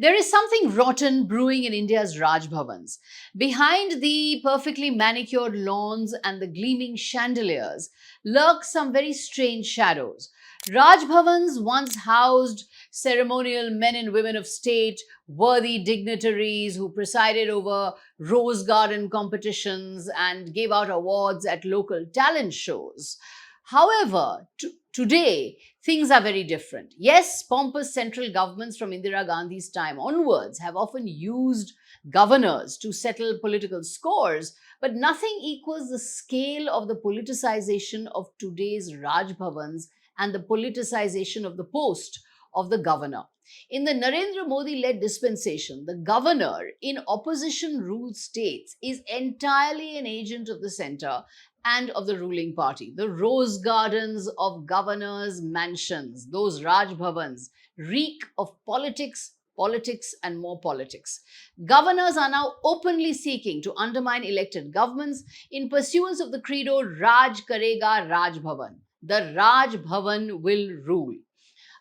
There is something rotten brewing in India's Raj Bhavans. Behind the perfectly manicured lawns and the gleaming chandeliers lurk some very strange shadows. Raj Bhavans once housed ceremonial men and women of state, worthy dignitaries who presided over rose garden competitions and gave out awards at local talent shows. However, today, things are very different. Yes, pompous central governments from Indira Gandhi's time onwards have often used governors to settle political scores, but nothing equals the scale of the politicization of today's Raj Bhavans and the politicization of the post of the governor. In the Narendra Modi led dispensation, the governor in opposition ruled states is entirely an agent of the center and of the ruling party. The rose gardens of governors' mansions, those Raj Bhavans, reek of politics, politics, and more politics. Governors are now openly seeking to undermine elected governments in pursuance of the credo Raj Karega Raj Bhavan. The Raj Bhavan will rule.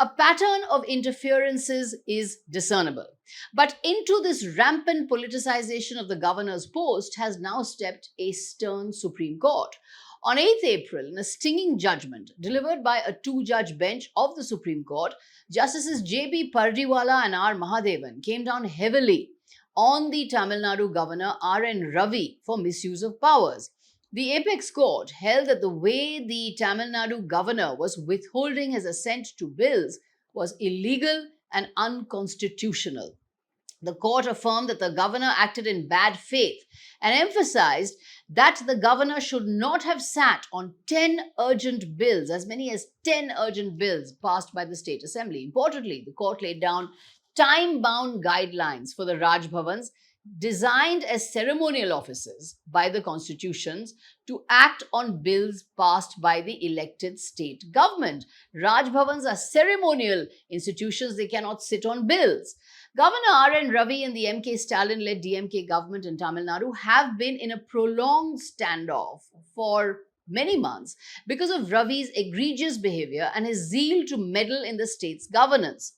A pattern of interferences is discernible. But into this rampant politicization of the governor's post has now stepped a stern Supreme Court. On 8th April, in a stinging judgment delivered by a two-judge bench of the Supreme Court, Justices J.B. Pardiwala and R. Mahadevan came down heavily on the Tamil Nadu governor R.N. Ravi for misuse of powers. The apex court held that the way the Tamil Nadu governor was withholding his assent to bills was illegal and unconstitutional. The court affirmed that the governor acted in bad faith and emphasized that the governor should not have sat on 10 urgent bills, as many as 10 urgent bills passed by the state assembly. Importantly, the court laid down time-bound guidelines for the Raj Bhavans designed as ceremonial offices by the constitutions to act on bills passed by the elected state government. Raj Bhavans are ceremonial institutions, they cannot sit on bills. Governor R.N. Ravi and the M.K. Stalin-led DMK government in Tamil Nadu have been in a prolonged standoff for many months because of Ravi's egregious behavior and his zeal to meddle in the state's governance.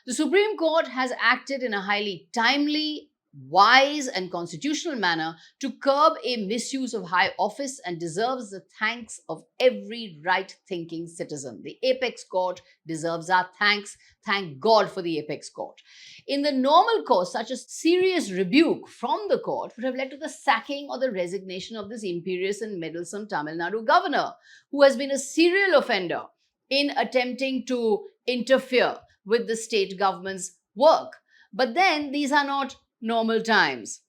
The Supreme Court has acted in a highly timely, wise and constitutional manner to curb a misuse of high office and deserves the thanks of every right-thinking citizen. The apex court deserves our thanks. Thank God for the apex court. In the normal course, such a serious rebuke from the court would have led to the sacking or the resignation of this imperious and meddlesome Tamil Nadu governor, who has been a serial offender in attempting to interfere with the state government's work. But then these are not normal times.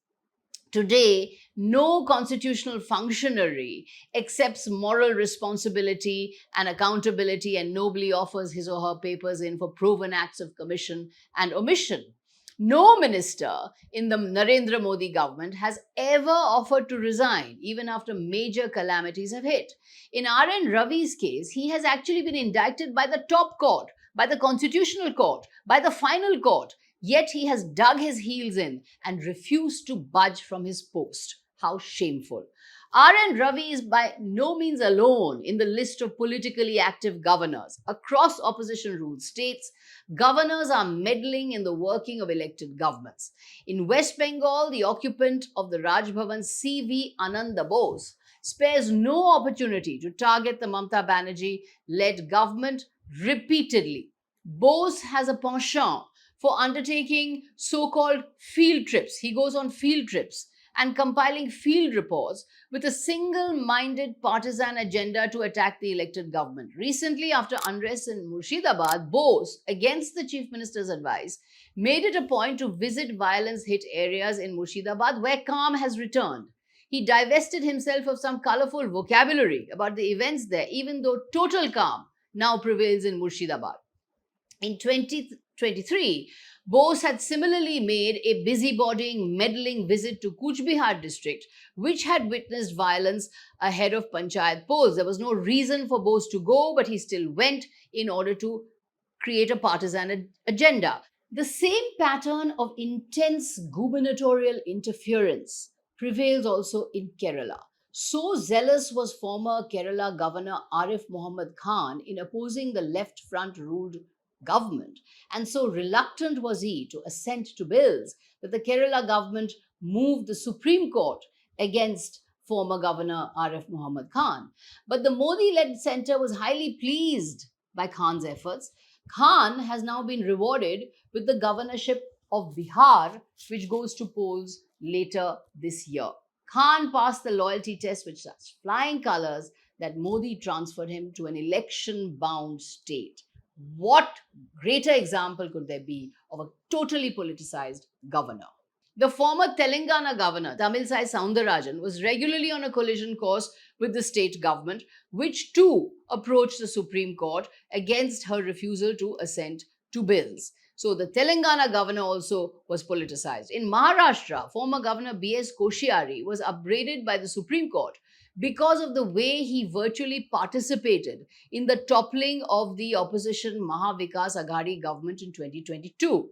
Today, no constitutional functionary accepts moral responsibility and accountability and nobly offers his or her papers in for proven acts of commission and omission. No minister in the Narendra Modi government has ever offered to resign, even after major calamities have hit. In R.N. Ravi's case, he has actually been indicted by the top court, by the constitutional court, by the final court. Yet he has dug his heels in and refused to budge from his post. How shameful. R.N. Ravi is by no means alone in the list of politically active governors. Across opposition-ruled states, governors are meddling in the working of elected governments. In West Bengal, the occupant of the Raj Bhavan, C.V. Ananda Bose, spares no opportunity to target the Mamata Banerjee-led government repeatedly. Bose has a penchant for undertaking so-called field trips. He goes on field trips and compiling field reports with a single-minded partisan agenda to attack the elected government. Recently, after unrest in Murshidabad, Bose, against the chief minister's advice, made it a point to visit violence-hit areas in Murshidabad where calm has returned. He divested himself of some colorful vocabulary about the events there, even though total calm now prevails in Murshidabad. In 2023, Bose had similarly made a busybodying, meddling visit to Cooch Behar district, which had witnessed violence ahead of Panchayat polls. There was no reason for Bose to go, but he still went in order to create a partisan agenda. The same pattern of intense gubernatorial interference prevails also in Kerala. So zealous was former Kerala Governor Arif Muhammad Khan in opposing the left front ruled government. And so reluctant was he to assent to bills that the Kerala government moved the Supreme Court against former Governor Arif Muhammad Khan. But the Modi led centre was highly pleased by Khan's efforts. Khan has now been rewarded with the governorship of Bihar, which goes to polls later this year. Khan passed the loyalty test with such flying colors that Modi transferred him to an election bound state. What greater example could there be of a totally politicized governor? The former Telangana governor, Tamilisai Soundararajan, was regularly on a collision course with the state government, which too approached the Supreme Court against her refusal to assent to bills. So the Telangana governor also was politicized. In Maharashtra, former Governor B.S. Koshyari was upbraided by the Supreme Court because of the way he virtually participated in the toppling of the opposition Mahavikas Aghadi government in 2022.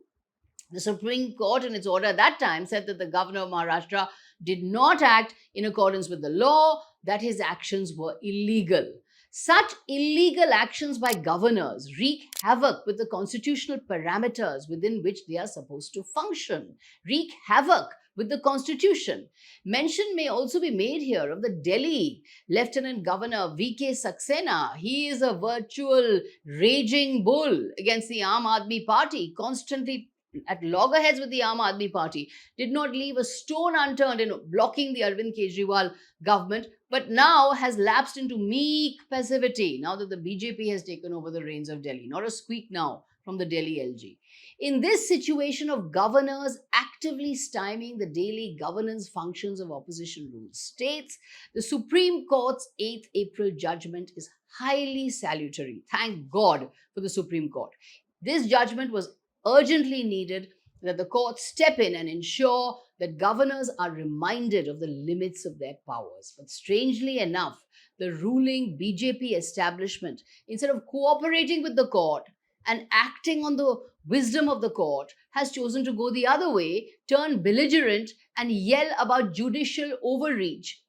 The Supreme Court, in its order at that time, said that the governor of Maharashtra did not act in accordance with the law, that his actions were illegal. Such illegal actions by governors wreak havoc with the constitutional parameters within which they are supposed to function, wreak havoc with the constitution. Mention may also be made here of the Delhi Lieutenant Governor V.K. Saxena. He is a virtual raging bull against the Aam Aadmi Party, constantly at loggerheads with the Aam Aadmi Party, did not leave a stone unturned in blocking the Arvind Kejriwal government, but now has lapsed into meek passivity now that the BJP has taken over the reins of Delhi. Not a squeak now from the Delhi LG. In this situation of governors actively stymieing the daily governance functions of opposition ruled states, the Supreme Court's 8th April judgment is highly salutary. Thank God for the Supreme Court. This judgment was urgently needed that the courts step in and ensure that governors are reminded of the limits of their powers. But strangely enough, the ruling BJP establishment, instead of cooperating with the court and acting on the wisdom of the court, has chosen to go the other way, turn belligerent, and yell about judicial overreach.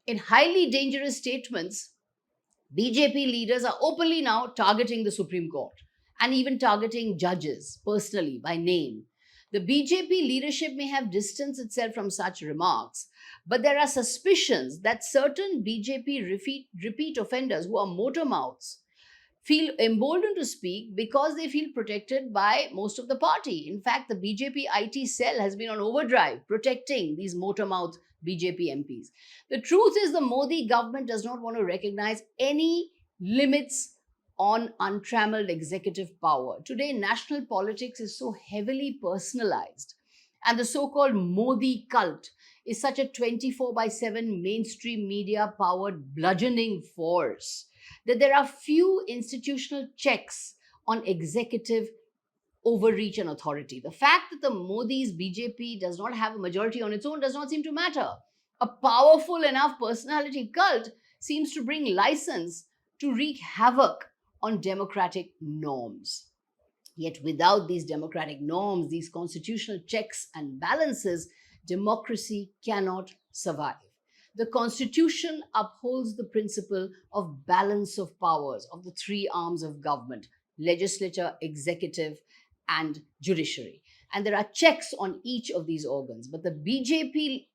In highly dangerous statements, BJP leaders are openly now targeting the Supreme Court and even targeting judges personally by name. The BJP leadership may have distanced itself from such remarks, but there are suspicions that certain BJP repeat offenders who are motor mouths feel emboldened to speak because they feel protected by most of the party. In fact, the BJP IT cell has been on overdrive protecting these motor mouth BJP MPs. The truth is, the Modi government does not want to recognize any limits on untrammeled executive power. Today, national politics is so heavily personalized, and the so-called Modi cult is such a 24/7 mainstream media powered bludgeoning force that there are few institutional checks on executive overreach and authority. The fact that the Modi's BJP does not have a majority on its own does not seem to matter. A powerful enough personality cult seems to bring license to wreak havoc on democratic norms. Yet without these democratic norms, these constitutional checks and balances, democracy cannot survive. The Constitution upholds the principle of balance of powers of the three arms of government: legislature, executive, and judiciary. And there are checks on each of these organs. But the BJP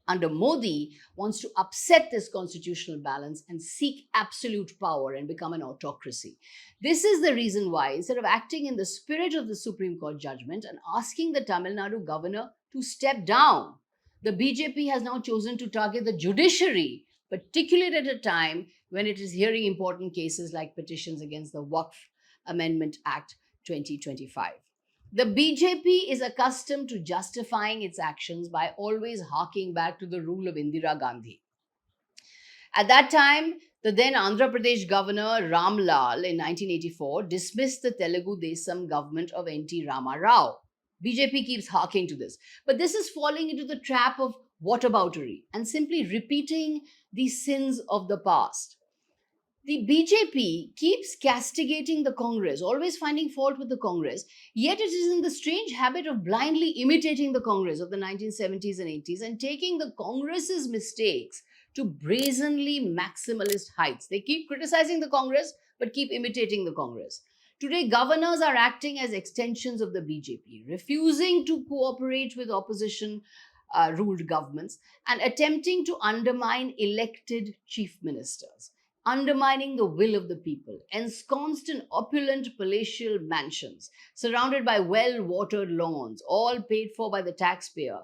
under Modi wants to upset this constitutional balance and seek absolute power and become an autocracy. This is the reason why, instead of acting in the spirit of the Supreme Court judgment and asking the Tamil Nadu governor to step down, the BJP has now chosen to target the judiciary, particularly at a time when it is hearing important cases like petitions against the Waqf Amendment Act 2025. The BJP is accustomed to justifying its actions by always harking back to the rule of Indira Gandhi. At that time, the then Andhra Pradesh governor Ram Lal in 1984 dismissed the Telugu Desam government of N.T. Rama Rao. BJP keeps harking to this. But this is falling into the trap of whataboutery and simply repeating the sins of the past. The BJP keeps castigating the Congress, always finding fault with the Congress, yet it is in the strange habit of blindly imitating the Congress of the 1970s and 80s and taking the Congress's mistakes to brazenly maximalist heights. They keep criticizing the Congress, but keep imitating the Congress. Today, governors are acting as extensions of the BJP, refusing to cooperate with opposition ruled governments and attempting to undermine elected chief ministers, undermining the will of the people, ensconced in opulent palatial mansions, surrounded by well watered lawns, all paid for by the taxpayer.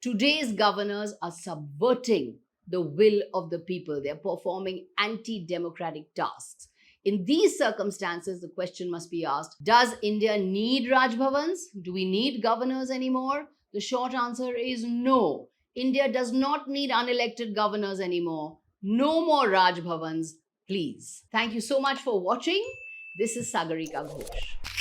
Today's governors are subverting the will of the people. They're performing anti democratic tasks. In these circumstances, the question must be asked, does India need Raj Bhavans? Do we need governors anymore? The short answer is no. India does not need unelected governors anymore. No more Raj Bhavans, please. Thank you so much for watching. This is Sagarika Ghose.